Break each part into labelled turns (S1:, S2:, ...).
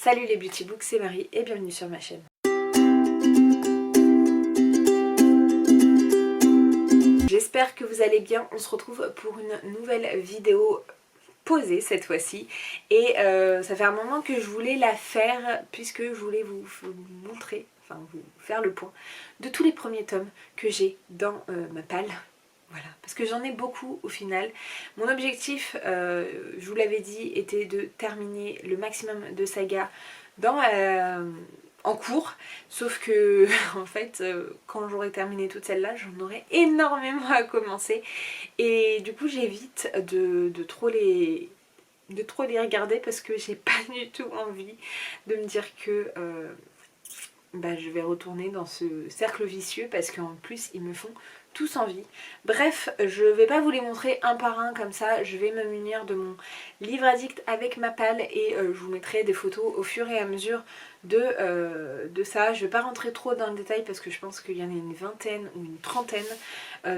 S1: Salut les Beauty Books, c'est Marie et bienvenue sur ma chaîne. J'espère que vous allez bien, on se retrouve pour une nouvelle vidéo posée cette fois-ci. Et ça fait un moment que je voulais la faire puisque je voulais vous montrer, enfin vous faire le point de tous les premiers tomes que j'ai dans ma palle. Voilà, parce que j'en ai beaucoup au final. Mon objectif, je vous l'avais dit, était de terminer le maximum de sagas en cours. Sauf que, en fait, quand j'aurai terminé toutes celles-là, j'en aurai énormément à commencer. Et du coup, j'évite de trop les regarder parce que j'ai pas du tout envie de me dire que je vais retourner dans ce cercle vicieux parce qu'en plus, ils me font tous envie. Bref, je vais pas vous les montrer un par un comme ça, je vais me munir de mon livre addict avec ma palle et je vous mettrai des photos au fur et à mesure de ça. Je vais pas rentrer trop dans le détail parce que je pense qu'il y en a une vingtaine ou une trentaine.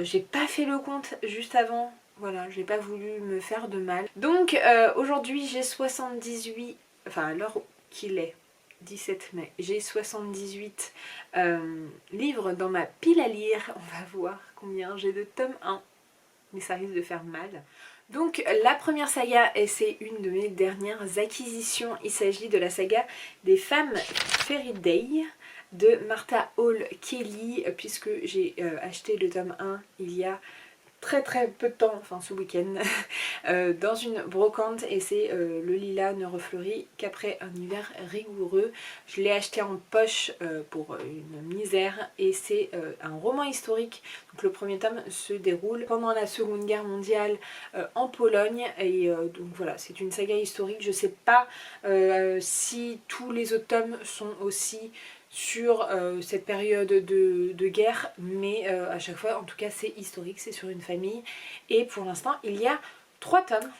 S1: J'ai pas fait le compte juste avant, voilà, j'ai pas voulu me faire de mal. Donc aujourd'hui j'ai 78, enfin à l'heure qu'il est 17 mai, j'ai 78 livres dans ma pile à lire. On va voir combien j'ai de tome 1, mais ça risque de faire mal. Donc la première saga, et c'est une de mes dernières acquisitions, il s'agit de la saga des femmes Fairy Day de Martha Hall Kelly, puisque j'ai acheté le tome 1 il y a très peu de temps, enfin ce week-end, dans une brocante, et c'est le lilas ne refleurit qu'après un hiver rigoureux. Je l'ai acheté en poche pour une misère, et c'est un roman historique. Donc le premier tome se déroule pendant la Seconde Guerre mondiale en Pologne, et donc voilà, c'est une saga historique. Je sais pas si tous les autres tomes sont aussi sur cette période de guerre, mais à chaque fois en tout cas c'est historique, c'est sur une famille, et pour l'instant il y a 3 tomes.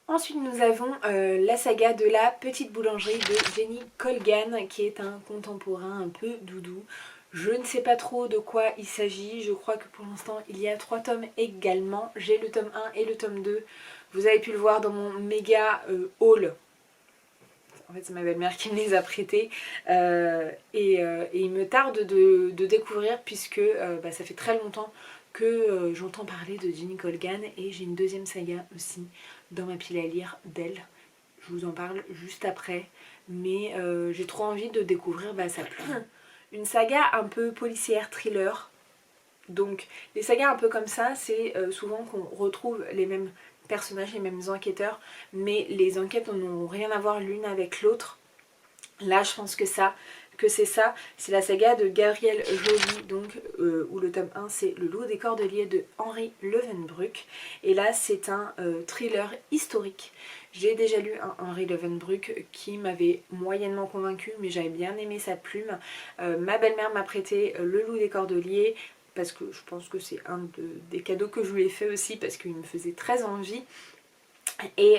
S1: Ensuite nous avons la saga de la petite boulangerie de Jenny Colgan, qui est un contemporain un peu doudou. Je ne sais pas trop de quoi il s'agit, je crois que pour l'instant il y a 3 tomes également. J'ai le tome 1 et le tome 2, vous avez pu le voir dans mon méga haul. En fait c'est ma belle-mère qui me les a prêtés et il me tarde de découvrir puisque ça fait très longtemps que j'entends parler de Jenny Colgan, et j'ai une deuxième saga aussi dans ma pile à lire d'elle. Je vous en parle juste après, mais j'ai trop envie de découvrir sa plume. Une saga un peu policière, thriller. Donc les sagas un peu comme ça, c'est souvent qu'on retrouve les mêmes personnages, les mêmes enquêteurs, mais les enquêtes n'ont rien à voir l'une avec l'autre. Là je pense que c'est ça, c'est la saga de Gabrielle Joly, donc où le tome 1 c'est Le Loup des Cordeliers de Henri Leeuwenbruck, et là c'est un thriller historique. J'ai déjà lu un Henri Leeuwenbruck qui m'avait moyennement convaincue, mais j'avais bien aimé sa plume. Ma belle-mère m'a prêté Le Loup des Cordeliers, parce que je pense que c'est un des cadeaux que je lui ai fait aussi, parce qu'il me faisait très envie. Et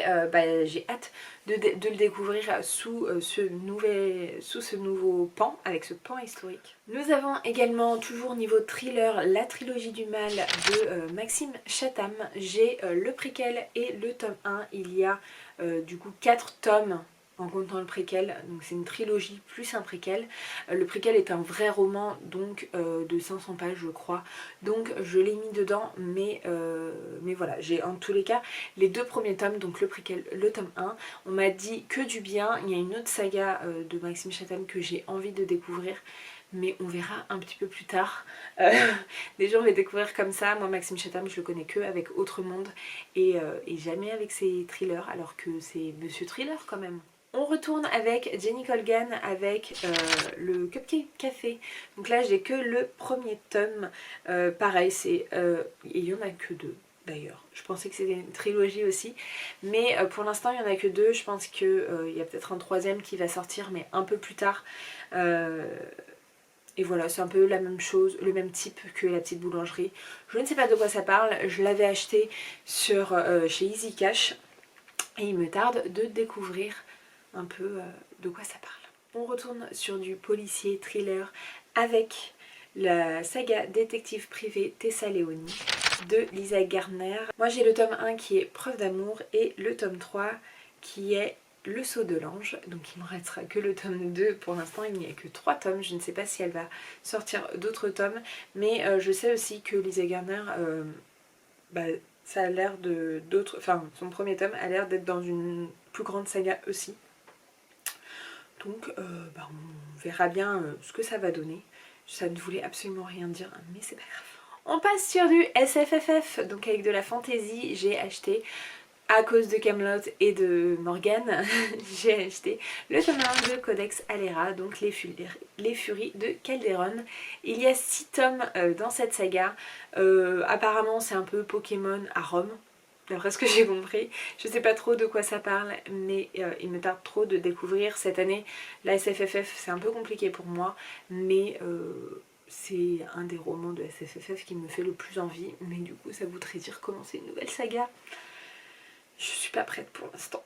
S1: j'ai hâte de le découvrir sous ce nouveau pan, avec ce pan historique. Nous avons également, toujours niveau thriller, la trilogie du mal de Maxime Chatham. J'ai le préquel et le tome 1. Il y a du coup 4 tomes en comptant le préquel, donc c'est une trilogie plus un préquel. Le préquel est un vrai roman, donc de 500 pages je crois, donc je l'ai mis dedans, mais voilà, j'ai en tous les cas les 2 premiers tomes, donc le préquel, le tome 1. On m'a dit que du bien. Il y a une autre saga de Maxime Chatham que j'ai envie de découvrir, mais on verra un petit peu plus tard. Déjà on va découvrir comme ça. Moi Maxime Chatham je le connais que avec Autre Monde, et jamais avec ses thrillers, alors que c'est Monsieur Thriller quand même. On retourne avec Jenny Colgan avec le Cupcake Café. Donc là j'ai que le premier tome. Pareil, il y en a que 2 d'ailleurs. Je pensais que c'était une trilogie aussi, mais pour l'instant il n'y en a que 2. Je pense qu'il y a peut-être un 3e qui va sortir, mais un peu plus tard. Et voilà, c'est un peu la même chose, le même type que la petite boulangerie. Je ne sais pas de quoi ça parle. Je l'avais acheté chez Easy Cash, et il me tarde de découvrir un peu de quoi ça parle. On retourne sur du policier thriller avec la saga détective privé Tessa Leoni de Lisa Gardner. Moi j'ai le tome 1 qui est Preuve d'amour, et le tome 3 qui est Le Sceau de l'Ange, donc il ne me restera que le tome 2 pour l'instant, il n'y a que 3 tomes, je ne sais pas si elle va sortir d'autres tomes, mais je sais aussi que Lisa Garner, ça a l'air son premier tome a l'air d'être dans une plus grande saga aussi, donc on verra bien ce que ça va donner. Ça ne voulait absolument rien dire, mais c'est pas grave. On passe sur du SFFF, donc avec de la fantasy. J'ai acheté, à cause de Camelot et de Morgane, j'ai acheté le tome 1 de Codex Alera, donc les Furies de Calderon. Il y a 6 tomes dans cette saga. Apparemment c'est un peu Pokémon à Rome, d'après ce que j'ai compris. Je sais pas trop de quoi ça parle, mais il me tarde trop de découvrir. Cette année, la SFFF c'est un peu compliqué pour moi, mais c'est un des romans de SFFF qui me fait le plus envie. Mais du coup ça voudrait dire commencer une nouvelle saga. Je suis pas prête pour l'instant.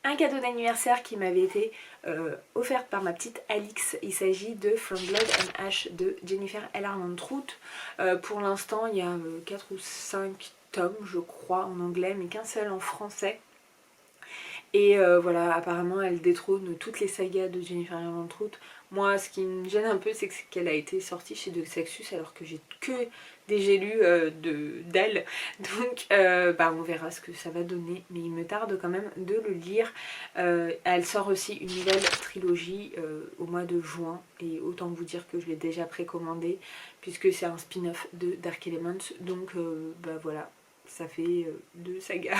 S1: Un cadeau d'anniversaire qui m'avait été offert par ma petite Alix. Il s'agit de From Blood and Ash de Jennifer L. Armentrout. Pour l'instant, il y a 4 ou 5 tomes, je crois, en anglais, mais qu'un seul en français. Et voilà, apparemment, elle détrône toutes les sagas de Jennifer L. Armentrout. Moi, ce qui me gêne un peu, c'est qu'elle a été sortie chez De Saxus alors que j'ai que des j'ai lus d'elle. Donc on verra ce que ça va donner, mais il me tarde quand même de le lire. Elle sort aussi une nouvelle trilogie au mois de juin, et autant vous dire que je l'ai déjà précommandé puisque c'est un spin-off de Dark Elements. Donc voilà, ça fait 2 sagas.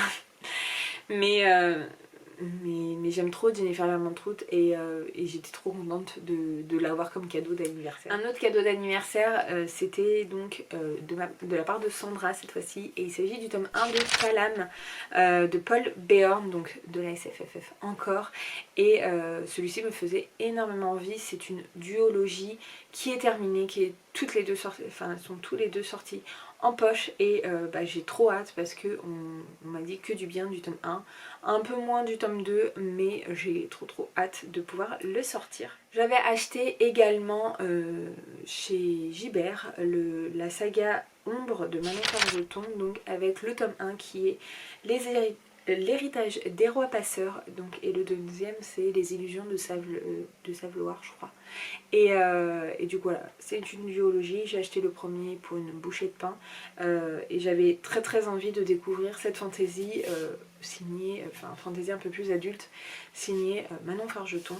S1: mais j'aime trop Jennifer Armentrout et j'étais trop contente de l'avoir comme cadeau d'anniversaire. Un autre cadeau d'anniversaire, c'était donc de la part de Sandra cette fois-ci, et il s'agit du tome 1 de Talam de Paul Beorn, donc de la SFFF encore, et celui-ci me faisait énormément envie. C'est une duologie qui est terminée, qui est toutes les deux sorties, enfin sont tous les deux sortis en poche, et j'ai trop hâte parce que on m'a dit que du bien du tome 1, un peu moins du tome 2, mais j'ai trop hâte de pouvoir le sortir. J'avais acheté également chez Gibert la saga Ombre de Manon Fargeton, donc avec le tome 1 qui est l'héritage des rois passeurs, donc, et le deuxième c'est les illusions de Savloir, je crois. Et du coup voilà, c'est une duologie. J'ai acheté le premier pour une bouchée de pain et j'avais très envie de découvrir cette fantaisie signée, enfin fantaisie un peu plus adulte, signée Manon Fargeton.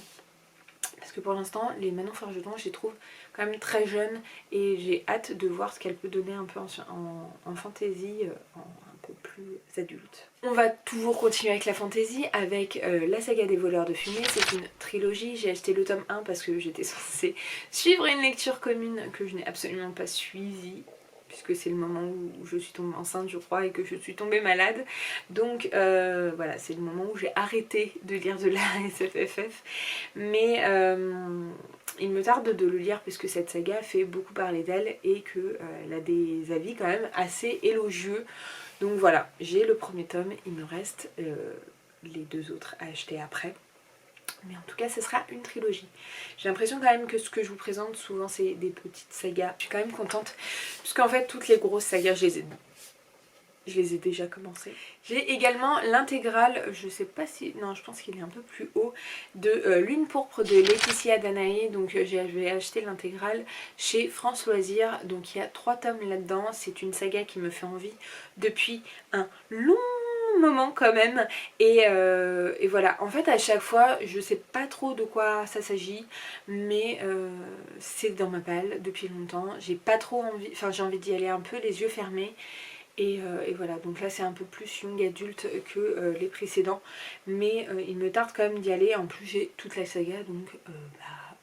S1: Parce que pour l'instant, les Manon Fargeton, je les trouve quand même très jeunes, et j'ai hâte de voir ce qu'elle peut donner un peu en fantaisie, un peu plus adulte. On va toujours continuer avec la fantaisie, avec la saga des voleurs de fumée. C'est une trilogie. J'ai acheté le tome 1 parce que j'étais censée suivre une lecture commune que je n'ai absolument pas suivie, puisque c'est le moment où je suis tombée enceinte, je crois, et que je suis tombée malade. Donc voilà, c'est le moment où j'ai arrêté de lire de la SFFF. Mais il me tarde de le lire puisque cette saga fait beaucoup parler d'elle et qu'elle a des avis quand même assez élogieux. Donc voilà, j'ai le premier tome, il me reste les 2 autres à acheter après. Mais en tout cas ce sera une trilogie. J'ai l'impression quand même que ce que je vous présente souvent c'est des petites sagas. Je suis quand même contente puisqu'en fait toutes les grosses sagas je les ai déjà commencées. J'ai également l'intégrale, je sais pas si... non, je pense qu'il est un peu plus haut, de Lune pourpre de Laetitia Danaé. Donc j'avais acheté l'intégrale chez France Loisirs. Donc il y a 3 tomes là-dedans. C'est une saga qui me fait envie depuis un long moment quand même, et voilà, en fait à chaque fois je sais pas trop de quoi ça s'agit, mais c'est dans ma palle depuis longtemps, j'ai pas trop envie, enfin j'ai envie d'y aller un peu les yeux fermés, et voilà, donc là c'est un peu plus young adulte que les précédents, mais il me tarde quand même d'y aller. En plus j'ai toute la saga, donc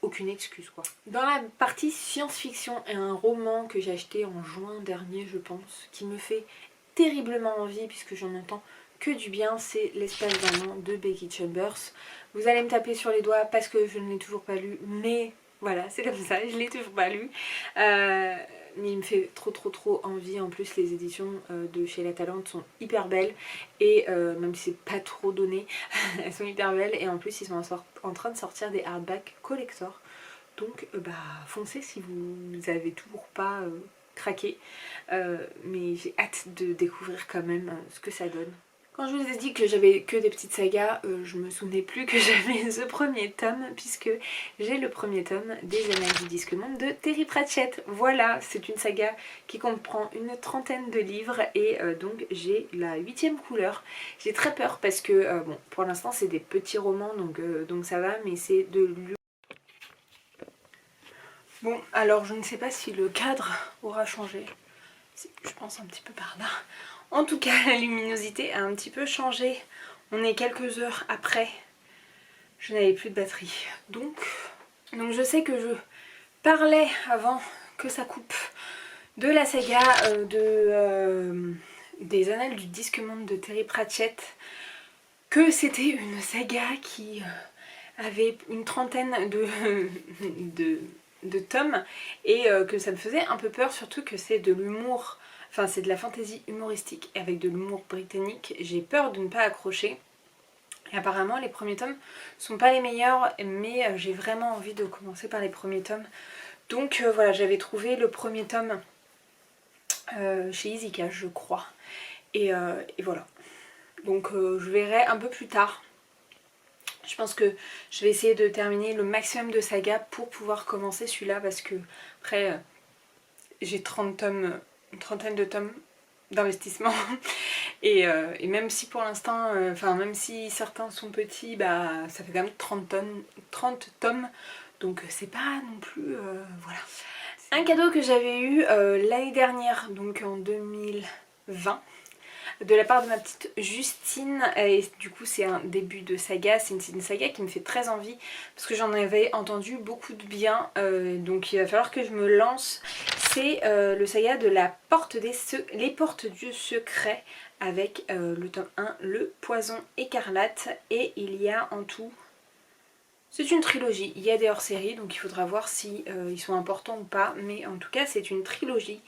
S1: aucune excuse quoi. Dans la partie science-fiction, un roman que j'ai acheté en juin dernier je pense, qui me fait terriblement envie puisque j'en entends que du bien, c'est L'espace d'un an de Becky Chambers. Vous allez me taper sur les doigts parce que je ne l'ai toujours pas lu, mais voilà, c'est comme ça, je l'ai toujours pas lu. Mais il me fait trop envie. En plus les éditions de chez La Talente sont hyper belles, et même si c'est pas trop donné, elles sont hyper belles, et en plus ils sont en train de sortir des hardback collector. Donc foncez si vous n'avez toujours pas craqué, mais j'ai hâte de découvrir quand même ce que ça donne. Quand je vous ai dit que j'avais que des petites sagas, je me souvenais plus que j'avais ce premier tome, puisque j'ai le premier tome des Annales du Disque Monde de Terry Pratchett. Voilà, c'est une saga qui comprend une trentaine de livres et donc j'ai la 8e couleur. J'ai très peur parce que, bon, pour l'instant c'est des petits romans donc ça va, mais c'est de l'humour. Bon, alors je ne sais pas si le cadre aura changé. Je pense un petit peu par là. En tout cas, la luminosité a un petit peu changé. On est quelques heures après. Je n'avais plus de batterie. Donc je sais que je parlais avant que ça coupe de la saga des Annales du Disque Monde de Terry Pratchett. Que c'était une saga qui avait une trentaine de tomes et que ça me faisait un peu peur, surtout que c'est de l'humour. Enfin, c'est de la fantaisie humoristique avec de l'humour britannique. J'ai peur de ne pas accrocher. Et apparemment, les premiers tomes sont pas les meilleurs, mais j'ai vraiment envie de commencer par les premiers tomes. Donc voilà, j'avais trouvé le premier tome chez Easycash, je crois. Et voilà. Donc je verrai un peu plus tard. Je pense que je vais essayer de terminer le maximum de sagas pour pouvoir commencer celui-là, parce que après j'ai 30 tomes, une trentaine de tomes d'investissement et même si pour l'instant, enfin même si certains sont petits, bah ça fait quand même 30 tomes, donc c'est pas non plus, voilà. Un cadeau que j'avais eu l'année dernière, donc en 2020, de la part de ma petite Justine, et du coup c'est un début de saga, c'est une saga qui me fait très envie parce que j'en avais entendu beaucoup de bien, donc il va falloir que je me lance. C'est le saga de les portes du secret, avec le tome 1, le poison écarlate, et il y a en tout... C'est une trilogie, il y a des hors-séries, donc il faudra voir si ils sont importants ou pas, mais en tout cas c'est une trilogie.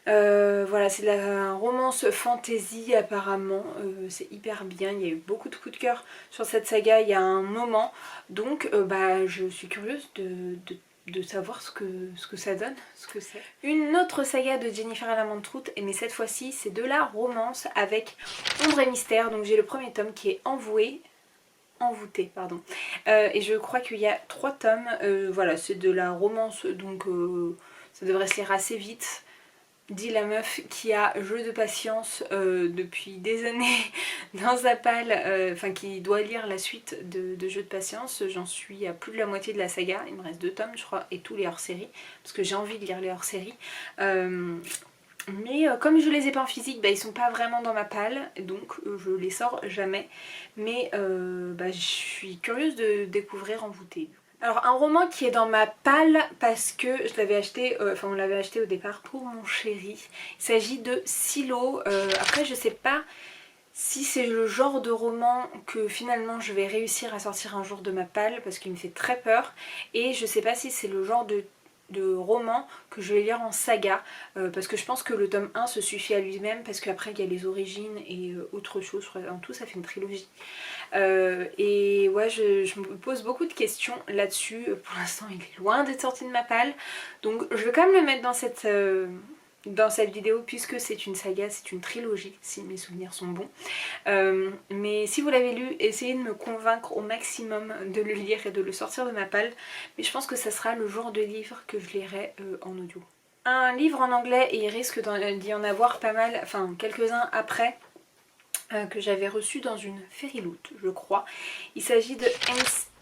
S1: Voilà, c'est de la romance fantasy apparemment, c'est hyper bien, il y a eu beaucoup de coups de cœur sur cette saga il y a un moment, donc bah, je suis curieuse de savoir ce que ça donne, ce que c'est. Une autre saga de Jennifer Alamantrouth, mais cette fois-ci c'est de la romance avec Ombre et Mystère, donc j'ai le premier tome qui est envoûté, pardon. Et je crois qu'il y a 3 tomes, voilà, c'est de la romance, donc ça devrait se lire assez vite. Dit la meuf qui a jeu de patience depuis des années dans sa palle, enfin qui doit lire la suite de jeu de patience. J'en suis à plus de la moitié de la saga, il me reste 2 tomes je crois, et tous les hors-séries, parce que j'ai envie de lire les hors-séries. Mais comme je les ai pas en physique, bah, ils sont pas vraiment dans ma palle, donc je les sors jamais. Mais bah, je suis curieuse de découvrir Envoûtée. Alors un roman qui est dans ma palle parce que je l'avais acheté, enfin on l'avait acheté au départ pour mon chéri. Il s'agit de Silo. Après je sais pas si c'est le genre de roman que finalement je vais réussir à sortir un jour de ma palle, parce qu'il me fait très peur. Et je sais pas si c'est le genre de roman que je vais lire en saga, parce que je pense que le tome 1 se suffit à lui-même, parce qu'après il y a les origines et autre chose, en tout ça fait une trilogie. Et ouais, je me pose beaucoup de questions là-dessus. Pour l'instant il est loin d'être sorti de ma palle, donc je vais quand même le mettre dans cette vidéo, puisque c'est une saga, c'est une trilogie si mes souvenirs sont bons. Mais si vous l'avez lu, essayez de me convaincre au maximum de le lire et de le sortir de ma palle, mais je pense que ça sera le genre de livre que je lirai en audio. Un livre en anglais, et il risque d'y en avoir pas mal, enfin quelques-uns après, que j'avais reçu dans une Fairyloot je crois. Il s'agit de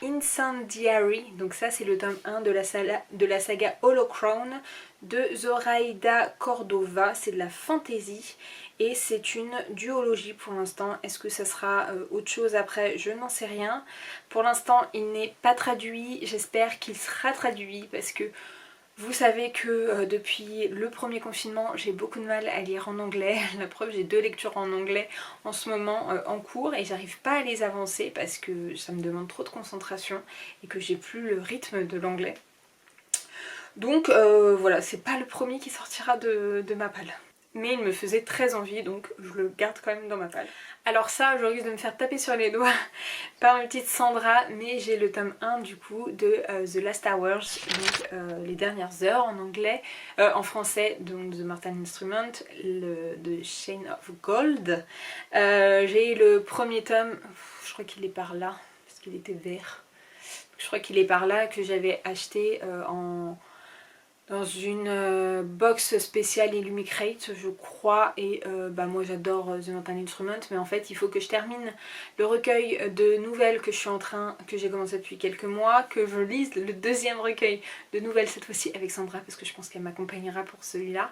S1: Incendiary, donc ça c'est le tome 1 de la saga Hollow Crown de Zoraida Cordova. C'est de la fantasy et c'est une duologie pour l'instant. Est-ce que ça sera autre chose après? Je n'en sais rien. Pour l'instant il n'est pas traduit, j'espère qu'il sera traduit, parce que vous savez que depuis le premier confinement, j'ai beaucoup de mal à lire en anglais. La preuve, j'ai 2 lectures en anglais en ce moment en cours et j'arrive pas à les avancer parce que ça me demande trop de concentration et que j'ai plus le rythme de l'anglais. Donc voilà, c'est pas le premier qui sortira de ma palle. mais il me faisait très envie, donc je le garde quand même dans ma palle. Alors ça, je risque de me faire taper sur les doigts par une petite Sandra, mais j'ai le tome 1 du coup de The Last Hours, donc les dernières heures en anglais, en français, donc The Mortal Instrument, de Chain of Gold. J'ai le premier tome, je crois qu'il est par là, parce qu'il était vert. Je crois qu'il est par là, que j'avais acheté dans une box spéciale Illumicrate je crois, et moi j'adore The Mortal Instrument, mais en fait il faut que je termine le recueil de nouvelles que j'ai commencé depuis quelques mois, que je lise le deuxième recueil de nouvelles cette fois-ci avec Sandra, parce que je pense qu'elle m'accompagnera pour celui-là,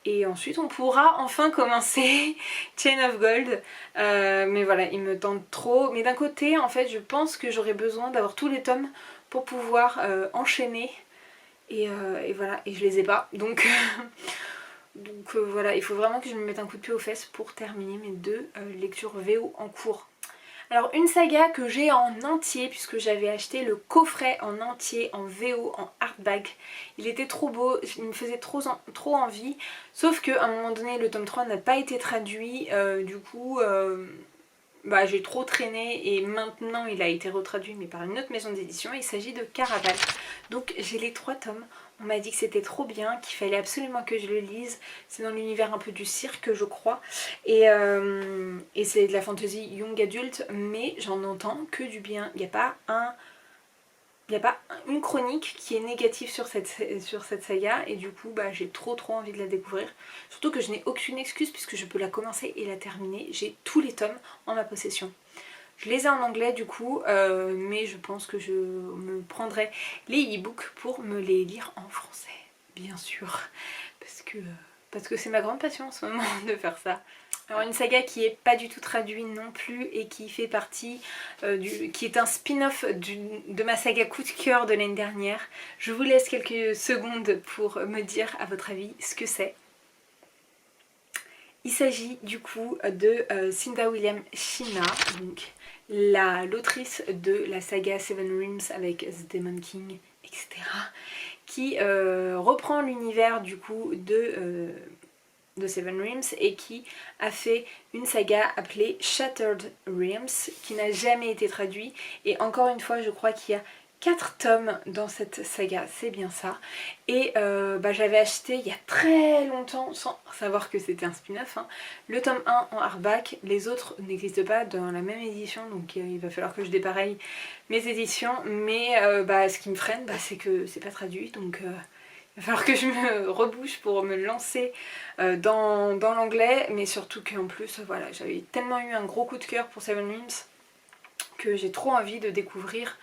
S1: et ensuite on pourra enfin commencer Chain of Gold, mais voilà, il me tente trop, mais d'un côté en fait je pense que j'aurais besoin d'avoir tous les tomes pour pouvoir enchaîner. Et voilà, et je les ai pas, donc, voilà, il faut vraiment que je me mette un coup de pied aux fesses pour terminer mes 2 lectures VO en cours. Alors une saga que j'ai en entier, puisque j'avais acheté le coffret en entier, en VO, en hardback. Il était trop beau, il me faisait trop envie, sauf qu'à un moment donné le tome 3 n'a pas été traduit, du coup... j'ai trop traîné, et maintenant il a été retraduit mais par une autre maison d'édition. Il s'agit de Caraval, donc j'ai les 3 tomes. On m'a dit que c'était trop bien, qu'il fallait absolument que je le lise. C'est dans l'univers un peu du cirque je crois, et c'est de la fantasy young adulte, mais j'en entends que du bien. Il n'y a pas une chronique qui est négative sur cette saga, et du coup j'ai trop envie de la découvrir. Surtout que je n'ai aucune excuse puisque je peux la commencer et la terminer. J'ai tous les tomes en ma possession. Je les ai en anglais du coup, mais je pense que je me prendrai les e-books pour me les lire en français, bien sûr. Parce que c'est ma grande passion en ce moment de faire ça. Alors une saga qui est pas du tout traduite non plus, et qui fait partie qui est un spin-off de ma saga coup de cœur de l'année dernière. Je vous laisse quelques secondes pour me dire à votre avis ce que c'est. Il s'agit du coup de Cynda Williams China, donc l'autrice de la saga Seven Realms avec The Demon King, etc. qui reprend l'univers du coup de Seven Realms, et qui a fait une saga appelée Shattered Realms, qui n'a jamais été traduite, et encore une fois je crois qu'il y a 4 tomes dans cette saga, c'est bien ça. Et j'avais acheté il y a très longtemps, sans savoir que c'était un spin-off, le tome 1 en hardback. Les autres n'existent pas dans la même édition, donc il va falloir que je dépareille mes éditions, mais ce qui me freine, c'est que c'est pas traduit, donc il va falloir que je me rebouche pour me lancer dans l'anglais, mais surtout qu'en plus, voilà, j'avais tellement eu un gros coup de cœur pour Seven Realms que j'ai trop envie de découvrir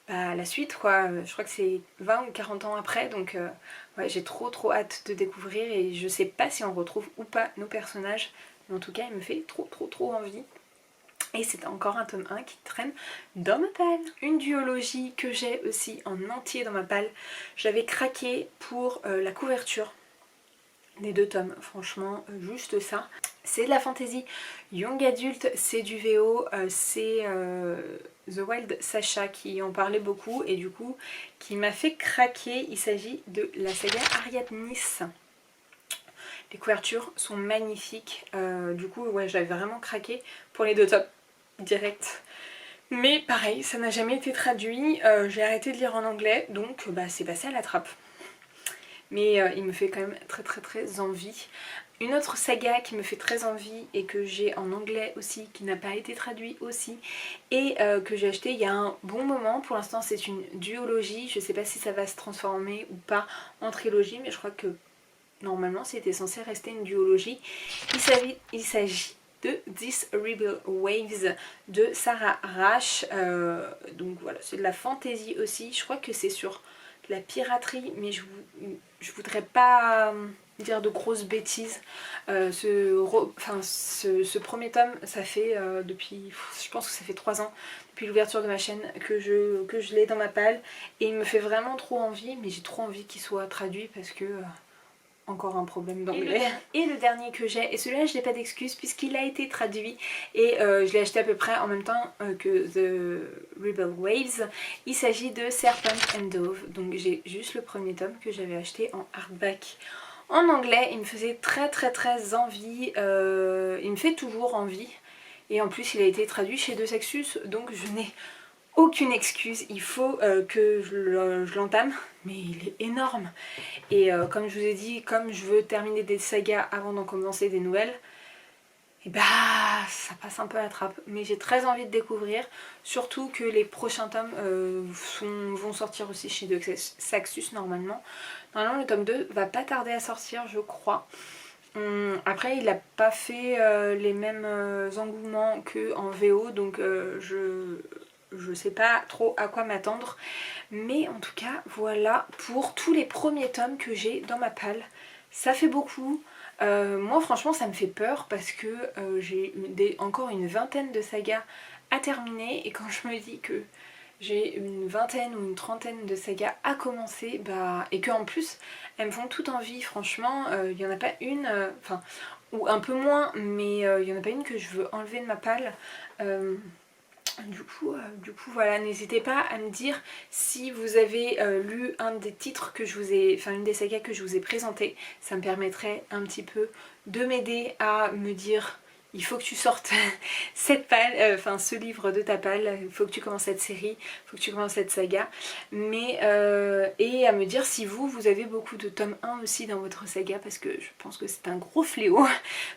S1: la suite, quoi. Je crois que c'est 20 ou 40 ans après, donc ouais, j'ai trop hâte de découvrir, et je sais pas si on retrouve ou pas nos personnages, mais en tout cas il me fait trop envie. Et c'est encore un tome 1 qui traîne dans ma palle. Une duologie que j'ai aussi en entier dans ma palle. J'avais craqué pour la couverture des 2 tomes, franchement, juste ça. C'est de la fantasy young adulte, c'est du VO, c'est The Wild Sacha qui en parlait beaucoup, et du coup qui m'a fait craquer. Il s'agit de la saga Ariadnis. Les couvertures sont magnifiques, du coup ouais, j'avais vraiment craqué pour les 2 tomes direct. Mais pareil, ça n'a jamais été traduit, j'ai arrêté de lire en anglais, donc c'est passé à la trappe. Mais il me fait quand même très envie. Une autre saga qui me fait très envie, et que j'ai en anglais aussi, qui n'a pas été traduit aussi, et que j'ai acheté il y a un bon moment. Pour l'instant c'est une duologie, je sais pas si ça va se transformer ou pas en trilogie, mais je crois que normalement c'était censé rester une duologie. Il s'agit de This Rebel Waves de Sarah Rash, donc voilà, c'est de la fantasy aussi. Je crois que c'est sur de la piraterie, mais je voudrais pas dire de grosses bêtises. Ce premier tome, ça fait depuis, je pense que ça fait 3 ans, depuis l'ouverture de ma chaîne, que je l'ai dans ma palle, et il me fait vraiment trop envie, mais j'ai trop envie qu'il soit traduit, parce que encore un problème d'anglais. Et le dernier que j'ai, et celui-là je n'ai pas d'excuse puisqu'il a été traduit, et je l'ai acheté à peu près en même temps que The Rebel Waves. Il s'agit de Serpent and Dove, donc j'ai juste le premier tome que j'avais acheté en hardback en anglais. Il me faisait très envie, il me fait toujours envie. Et en plus il a été traduit chez De Sexus, donc je n'ai aucune excuse, il faut que je l'entame, mais il est énorme. Et comme je vous ai dit, comme je veux terminer des sagas avant d'en commencer des nouvelles, et bah ça passe un peu à la trappe. Mais j'ai très envie de découvrir, surtout que les prochains tomes vont sortir aussi chez De Sexus normalement. Normalement le tome 2 va pas tarder à sortir, je crois. Après il n'a pas fait les mêmes engouements qu'en VO, donc je sais pas trop à quoi m'attendre. Mais en tout cas voilà pour tous les premiers tomes que j'ai dans ma palle. Ça fait beaucoup. Moi franchement ça me fait peur parce que j'ai encore une vingtaine de sagas à terminer, et quand je me dis que j'ai une vingtaine ou une trentaine de sagas à commencer, bah, et que en plus elles me font toutes envie, franchement, il n'y en a pas une, enfin, ou un peu moins, mais il n'y en a pas une que je veux enlever de ma palle. Du coup voilà, n'hésitez pas à me dire si vous avez lu un des titres que je vous ai, enfin une des sagas que je vous ai présenté. Ça me permettrait un petit peu de m'aider à me dire il faut que tu sortes cette palle, enfin ce livre de ta palle, il faut que tu commences cette série, il faut que tu commences cette saga. Mais et à me dire si vous avez beaucoup de tome 1 aussi dans votre saga, parce que je pense que c'est un gros fléau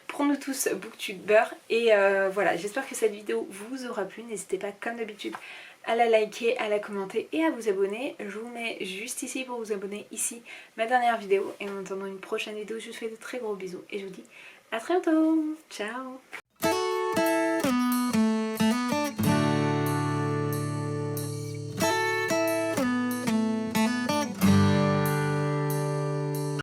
S1: pour nous tous booktubeurs. Et voilà, j'espère que cette vidéo vous aura plu. N'hésitez pas comme d'habitude à la liker, à la commenter et à vous abonner. Je vous mets juste ici pour vous abonner, ici ma dernière vidéo. Et en attendant une prochaine vidéo, je vous fais de très gros bisous et je vous dis à très bientôt. Ciao.